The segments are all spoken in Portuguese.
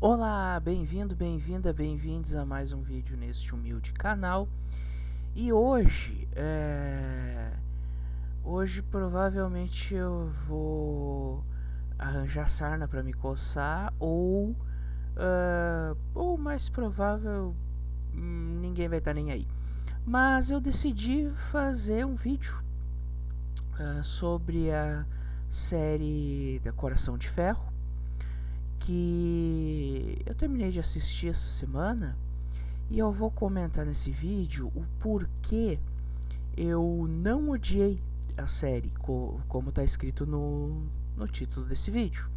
Olá, bem-vindo, bem-vinda, bem-vindos a mais um vídeo neste humilde canal. E hoje provavelmente eu vou arranjar sarna para me coçar ou mais provável ninguém vai estar nem aí. Mas eu decidi fazer um vídeo sobre a série da Coração de Ferro, que eu terminei de assistir essa semana, e eu vou comentar nesse vídeo o porquê eu não odiei a série, como está escrito no título desse vídeo.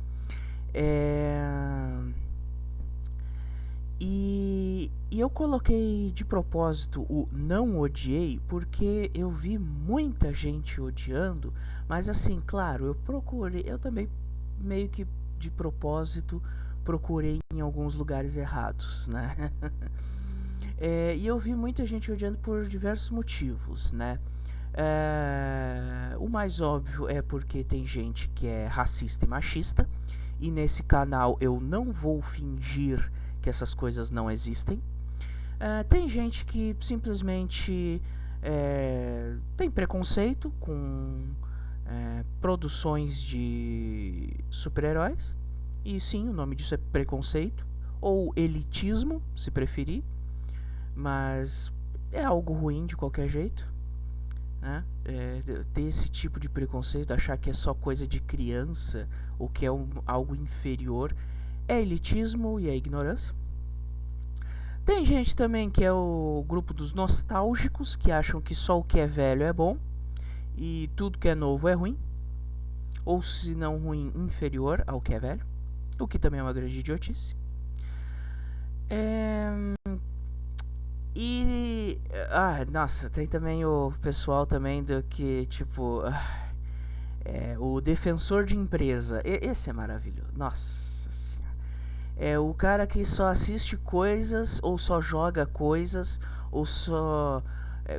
E eu coloquei de propósito o não odiei porque eu vi muita gente odiando, mas assim, claro, eu também meio que de propósito procurei em alguns lugares errados, né? E eu vi muita gente odiando por diversos motivos, né? O mais óbvio é porque tem gente que é racista e machista, e nesse canal eu não vou fingir que essas coisas não existem. Tem gente que simplesmente tem preconceito com produções de super-heróis, e sim, o nome disso é preconceito, ou elitismo, se preferir, mas é algo ruim de qualquer jeito, né? Ter esse tipo de preconceito, achar que é só coisa de criança ou que é algo inferior, é elitismo e é ignorância. Tem gente também que é o grupo dos nostálgicos, que acham que só o que é velho é bom e tudo que é novo é ruim, ou se não ruim, inferior ao que é velho, o que também é uma grande idiotice. Nossa, tem também o pessoal também do que, tipo, o defensor de empresa. Esse é maravilhoso. Nossa senhora. É o cara que só assiste coisas, ou só joga coisas, ou só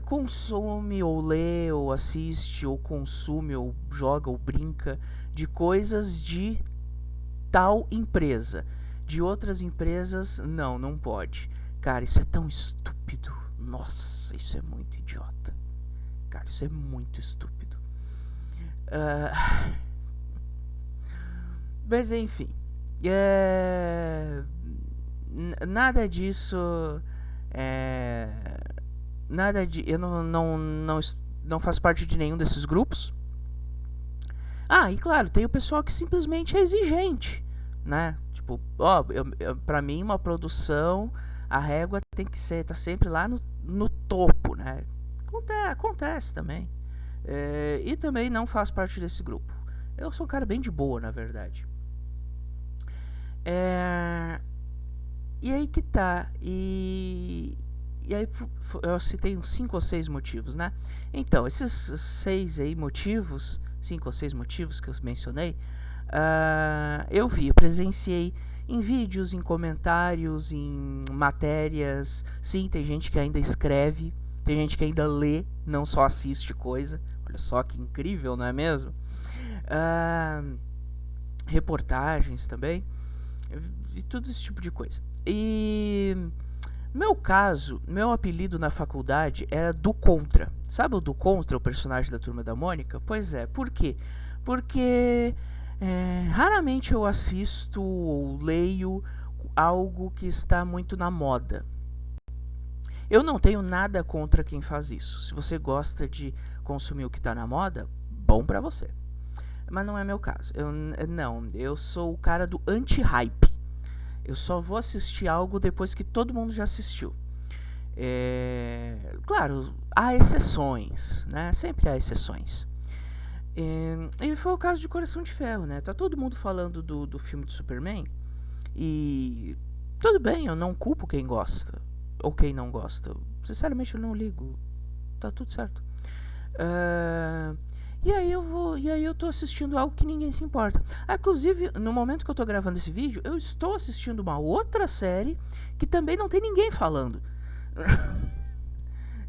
consome, ou lê, ou assiste, ou consume, ou joga, ou brinca de coisas de tal empresa. De outras empresas, não pode. Cara, isso é tão estúpido. Nossa, isso é muito idiota. Cara, isso é muito estúpido. Mas enfim. Nada disso. Eu não faço parte de nenhum desses grupos. E claro, tem o pessoal que simplesmente é exigente, né? Tipo, pra mim uma produção, a régua tem que ser, tá sempre lá no topo, né? Acontece também. E também não faço parte desse grupo. Eu sou um cara bem de boa, na verdade. E aí que tá. E aí eu citei uns 5 ou 6 motivos, né? Então, esses 6 aí motivos, 5 ou 6 motivos que eu mencionei, eu presenciei em vídeos, em comentários, em matérias. Sim, tem gente que ainda escreve, tem gente que ainda lê, não só assiste coisa. Olha só que incrível, não é mesmo? Reportagens também, e tudo esse tipo de coisa. E meu apelido na faculdade era do Contra. Sabe o do Contra, o personagem da Turma da Mônica? Pois é, por quê? Porque raramente eu assisto ou leio algo que está muito na moda. Eu não tenho nada contra quem faz isso. Se você gosta de consumir o que está na moda, bom pra você. Mas não é meu caso. Eu sou o cara do anti-hype. Eu só vou assistir algo depois que todo mundo já assistiu. Claro, há exceções, né? Sempre há exceções. E foi o caso de Coração de Ferro, né? Tá todo mundo falando do filme de Superman. E tudo bem, eu não culpo quem gosta ou quem não gosta. Sinceramente, eu não ligo. Tá tudo certo. E aí eu tô assistindo algo que ninguém se importa. Inclusive, no momento que eu tô gravando esse vídeo, eu estou assistindo uma outra série que também não tem ninguém falando.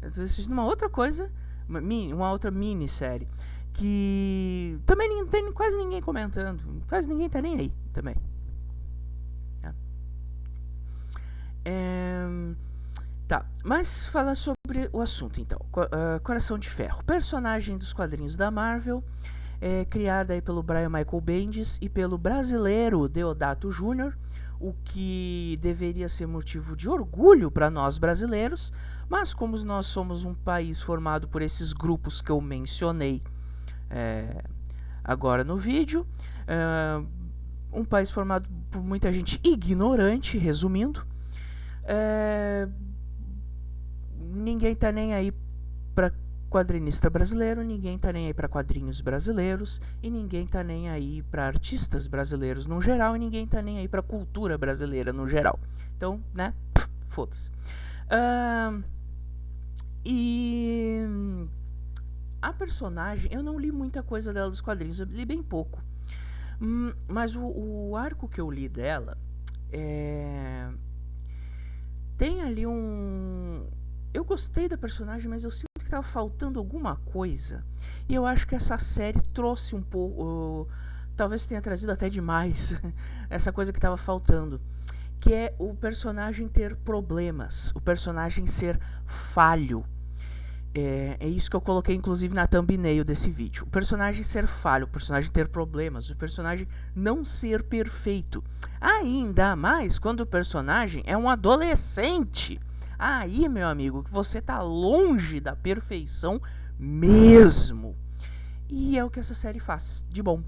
Eu tô assistindo uma outra coisa, uma outra minissérie, que também não tem quase ninguém comentando. Quase ninguém tá nem aí também. Tá, mas falar sobre o assunto então. Coração de Ferro, personagem dos quadrinhos da Marvel, criada aí pelo Brian Michael Bendis e pelo brasileiro Deodato Júnior, o que deveria ser motivo de orgulho para nós brasileiros, mas como nós somos um país formado por esses grupos que eu mencionei agora no vídeo, um país formado por muita gente ignorante, resumindo, ninguém tá nem aí pra quadrinista brasileiro, ninguém tá nem aí pra quadrinhos brasileiros, e ninguém tá nem aí pra artistas brasileiros no geral, e ninguém tá nem aí pra cultura brasileira no geral. Então, né, foda-se. E a personagem, eu não li muita coisa dela dos quadrinhos, eu li bem pouco. Mas o arco que eu li dela tem ali eu gostei da personagem, mas eu sinto que tava faltando alguma coisa. E eu acho que essa série trouxe um pouco, talvez tenha trazido até demais, essa coisa que tava faltando. Que é o personagem ter problemas, o personagem ser falho. É isso que eu coloquei inclusive na thumbnail desse vídeo. O personagem ser falho, o personagem ter problemas, o personagem não ser perfeito. Ainda mais quando o personagem é um adolescente. Aí, meu amigo, que você tá longe da perfeição mesmo. E é o que essa série faz, de bom.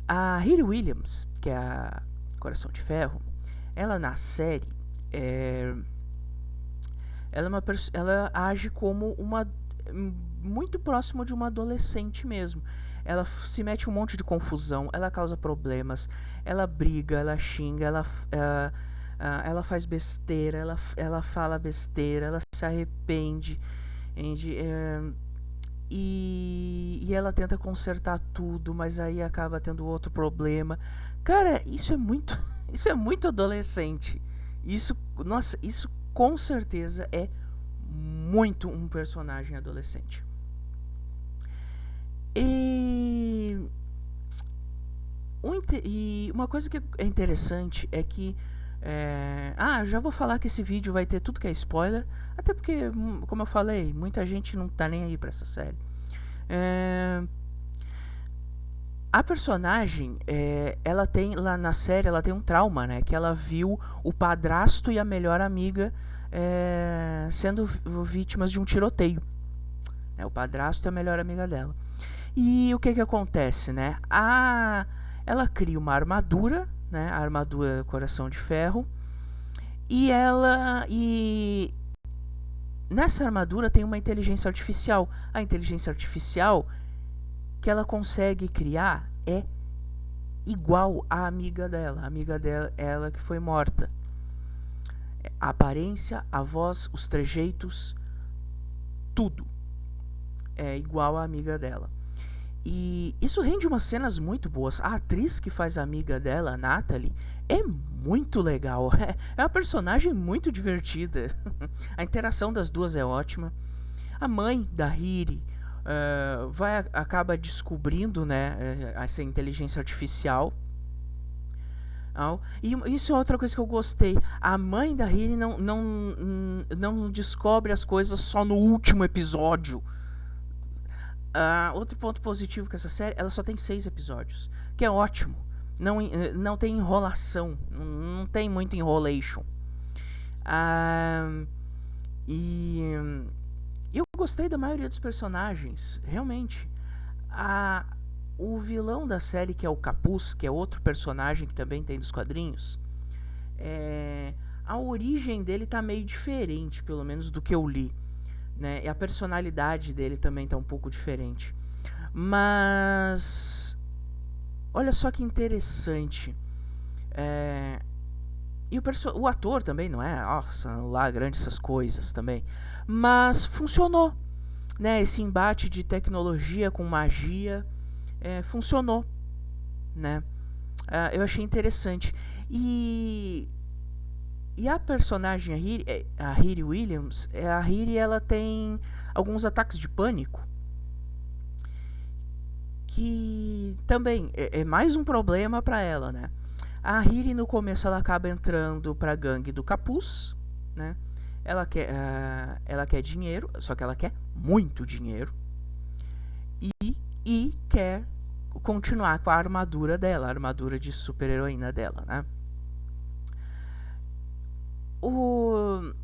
A Riri Williams, que é a Coração de Ferro, ela na série ela age como muito próximo de uma adolescente mesmo. Ela se mete um monte de confusão, ela causa problemas, ela briga, ela xinga, ela faz besteira, ela fala besteira, ela se arrepende, e ela tenta consertar tudo, mas aí acaba tendo outro problema. Cara, isso é muito adolescente. Isso com certeza é muito um personagem adolescente. E uma coisa que é interessante é que já vou falar que esse vídeo vai ter tudo que é spoiler, até porque, como eu falei, muita gente não tá nem aí pra essa série. A personagem, ela tem lá na série, ela tem um trauma, né? Que ela viu o padrasto e a melhor amiga sendo vítimas de um tiroteio. O padrasto e a melhor amiga dela. E o que acontece, né? Ela cria uma armadura, né? A armadura Coração de Ferro. E nessa armadura tem uma inteligência artificial. A inteligência artificial que ela consegue criar é igual à amiga dela. A amiga dela, ela que foi morta. A aparência, a voz, os trejeitos, tudo é igual à amiga dela. E isso rende umas cenas muito boas. A atriz que faz a amiga dela, a Natalie, é muito legal. É uma personagem muito divertida. A interação das duas é ótima. A mãe da Riri acaba descobrindo, né, essa inteligência artificial. E isso é outra coisa que eu gostei. A mãe da Riri não descobre as coisas só no último episódio. Outro ponto positivo com essa série, ela só tem 6 episódios, que é ótimo. Não tem enrolação, não tem muito enrolation. E eu gostei da maioria dos personagens, realmente. O vilão da série, que é o Capuz, que é outro personagem que também tem dos quadrinhos, a origem dele tá meio diferente, pelo menos do que eu li. Né? E a personalidade dele também tá um pouco diferente. Mas olha só que interessante. E o ator também não é, nossa, lá grande essas coisas também. Mas funcionou. Né? Esse embate de tecnologia com magia funcionou. Né? Eu achei interessante. E a personagem, a Riri Williams, a Riri, ela tem alguns ataques de pânico, que também é mais um problema pra ela, né? A Riri no começo ela acaba entrando pra gangue do Capuz, né? Ela quer dinheiro, só que ela quer muito dinheiro. E quer continuar com a armadura dela, a armadura de super-heroína dela, né?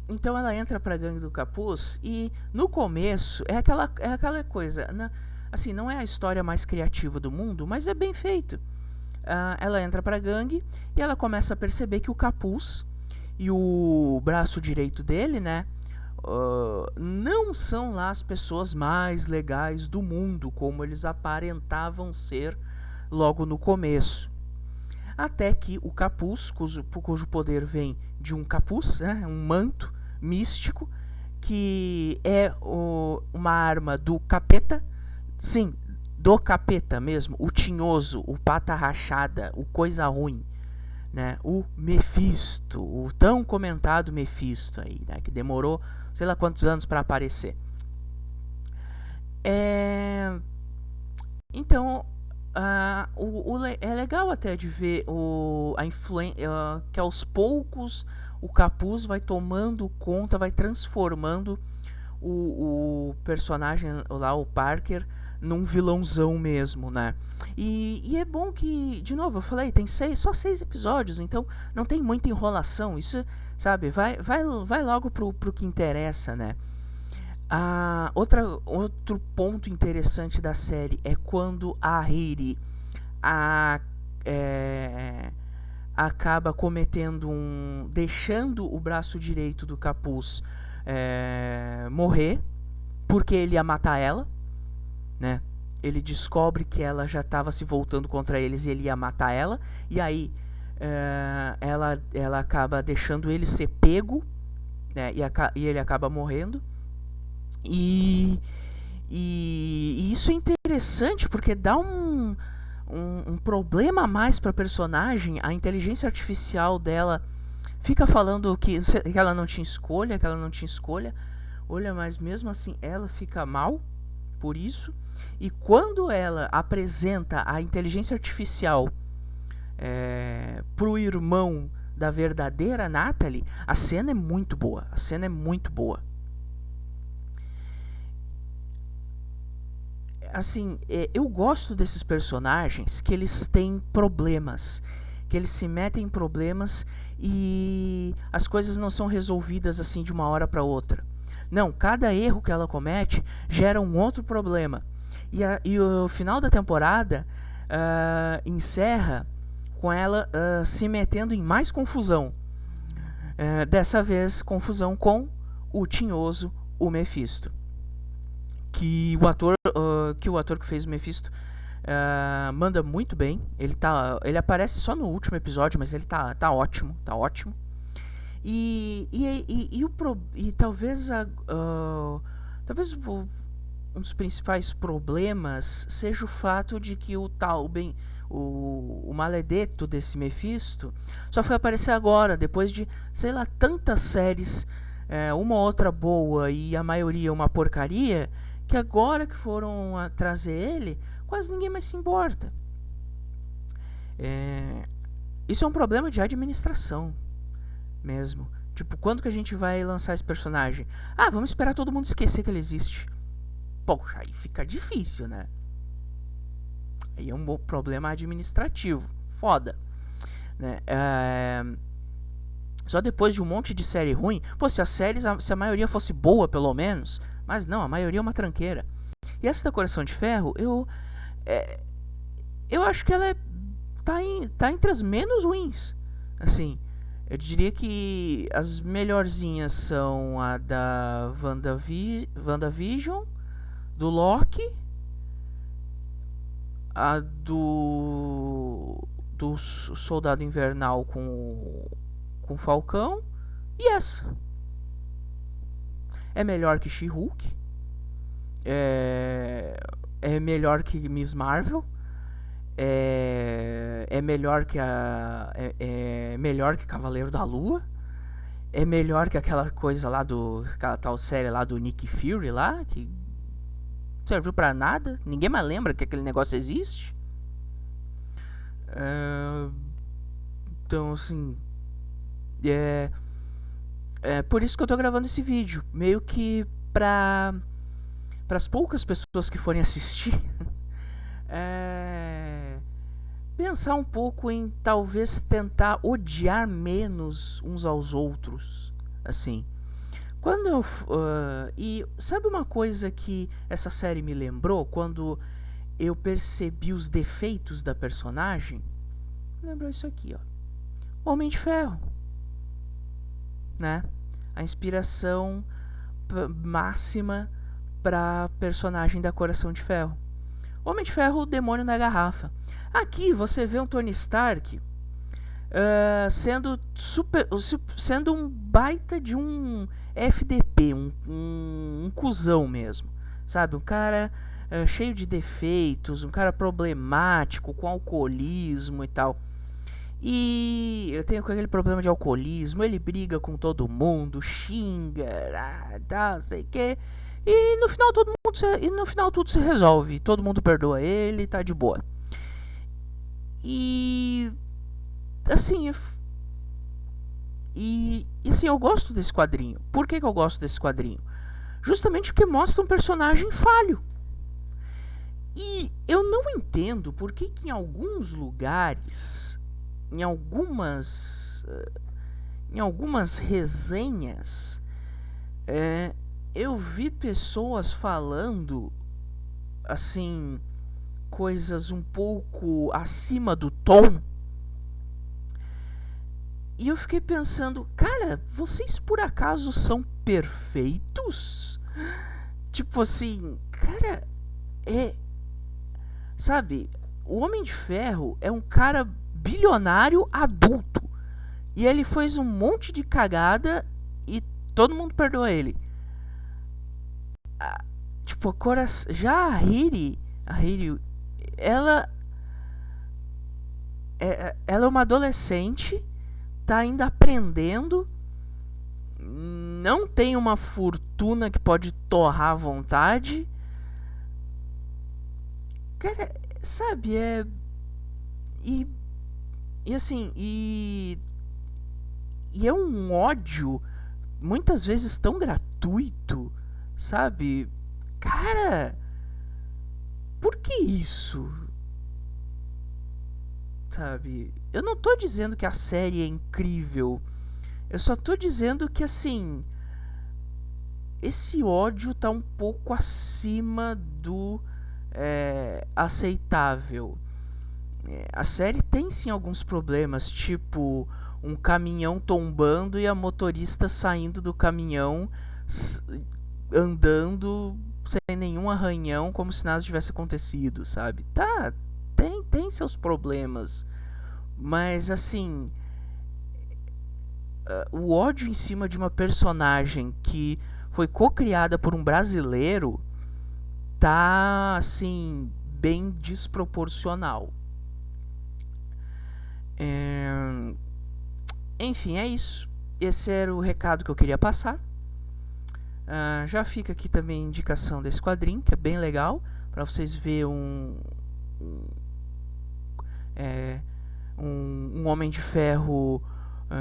Então ela entra pra gangue do Capuz e no começo é aquela coisa, né? Assim, não é a história mais criativa do mundo, mas é bem feito. Ela entra pra gangue e ela começa a perceber que o Capuz e o braço direito dele, né? Não são lá as pessoas mais legais do mundo, como eles aparentavam ser logo no começo. Até que o Capuz, cujo poder vem de um capuz, né, um manto místico, que é uma arma do capeta, sim, do capeta mesmo, o tinhoso, o pata rachada, o coisa ruim, né, o Mephisto, o tão comentado Mephisto aí, né, que demorou sei lá quantos anos para aparecer. Então, é legal até de ver a influência que aos poucos o Capuz vai tomando conta, vai transformando o personagem lá, o Parker, num vilãozão mesmo, né? E é bom que, de novo, eu falei, tem só 6 episódios, então não tem muita enrolação. Isso, sabe, vai logo pro que interessa, né? Outro ponto interessante da série é quando a Riri acaba cometendo deixando o braço direito do Capuz morrer, porque ele ia matar ela, né? Ele descobre que ela já estava se voltando contra eles e ele ia matar ela, e aí ela acaba deixando ele ser pego, né? E ele acaba morrendo. E isso é interessante porque dá um problema a mais pra personagem. A inteligência artificial dela fica falando que ela não tinha escolha, Olha, mas mesmo assim ela fica mal por isso. E quando ela apresenta a inteligência artificial pro irmão da verdadeira Natalie, a cena é muito boa. Assim, eu gosto desses personagens que eles têm problemas, que eles se metem em problemas e as coisas não são resolvidas assim de uma hora para outra. Não, cada erro que ela comete gera um outro problema. E o final da temporada encerra com ela se metendo em mais confusão. Dessa vez, confusão com o tinhoso, o Mephisto. Que o ator que fez o Mephisto manda muito bem. Ele aparece só no último episódio, mas ele tá ótimo. E talvez um dos principais problemas seja o fato de que o maledeto desse Mephisto só foi aparecer agora, depois de, sei lá, tantas séries, uma outra boa e a maioria uma porcaria, que agora que foram trazer ele, quase ninguém mais se importa. Isso é um problema de administração mesmo. Tipo, quando que a gente vai lançar esse personagem? Vamos esperar todo mundo esquecer que ele existe. Poxa, aí fica difícil, né? Aí é um problema administrativo. Foda. Né? Só depois de um monte de série ruim. Pô, se a maioria fosse boa, pelo menos. Mas não, a maioria é uma tranqueira. E essa da Coração de Ferro, eu acho que ela tá entre as menos ruins. Assim, eu diria que as melhorzinhas são a da WandaVision, do Loki, a do Soldado Invernal com o Falcão, e essa. É melhor que She-Hulk, é melhor que Miss Marvel, é melhor que melhor que Cavaleiro da Lua, é melhor que aquela coisa lá aquela tal série lá do Nick Fury lá, que serviu pra nada, ninguém mais lembra que aquele negócio existe. Então, assim, é por isso que eu tô gravando esse vídeo, meio que para as poucas pessoas que forem assistir, pensar um pouco em talvez tentar odiar menos uns aos outros, assim. Quando eu e sabe uma coisa que essa série me lembrou quando eu percebi os defeitos da personagem? Lembrou isso aqui, ó. Homem de Ferro, né? A inspiração máxima para personagem da Coração de Ferro. Homem de Ferro, o demônio na garrafa. Aqui você vê um Tony Stark sendo um baita de um FDP, um cuzão mesmo, sabe? Um cara cheio de defeitos, um cara problemático, com alcoolismo e tal. E eu tenho aquele problema de alcoolismo, ele briga com todo mundo, xinga, não sei o que. E no final tudo se resolve, todo mundo perdoa ele, tá de boa. E assim, assim, eu gosto desse quadrinho. Por que eu gosto desse quadrinho? Justamente porque mostra um personagem falho. E eu não entendo por que em alguns lugares, em algumas resenhas, eu vi pessoas falando assim, coisas um pouco acima do tom. E eu fiquei pensando, cara, vocês por acaso são perfeitos? Tipo assim, cara, sabe, o Homem de Ferro é um cara bilionário adulto. E ele fez um monte de cagada e todo mundo perdoa ele. Tipo, já a Riri, ela é uma adolescente, tá ainda aprendendo, não tem uma fortuna que pode torrar à vontade. Cara, sabe, e assim, e é um ódio muitas vezes tão gratuito, sabe? Cara, por que isso? Sabe? Eu não tô dizendo que a série é incrível. Eu só tô dizendo que, assim, esse ódio tá um pouco acima do aceitável. A série tem sim alguns problemas, tipo um caminhão tombando e a motorista saindo do caminhão, andando sem nenhum arranhão, como se nada tivesse acontecido, sabe? Tá, tem seus problemas, mas assim, o ódio em cima de uma personagem que foi co-criada por um brasileiro tá, assim, bem desproporcional. Enfim, é isso. Esse era o recado que eu queria passar. Já fica aqui também a indicação desse quadrinho, que é bem legal, para vocês verem um Homem de Ferro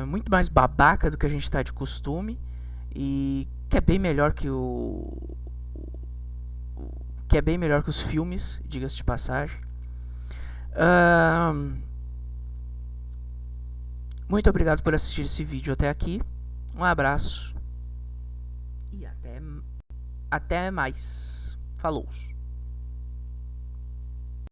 muito mais babaca do que a gente está de costume, e que é bem melhor que os filmes, diga-se de passagem. Muito obrigado por assistir esse vídeo até aqui. Um abraço e até mais. Falou!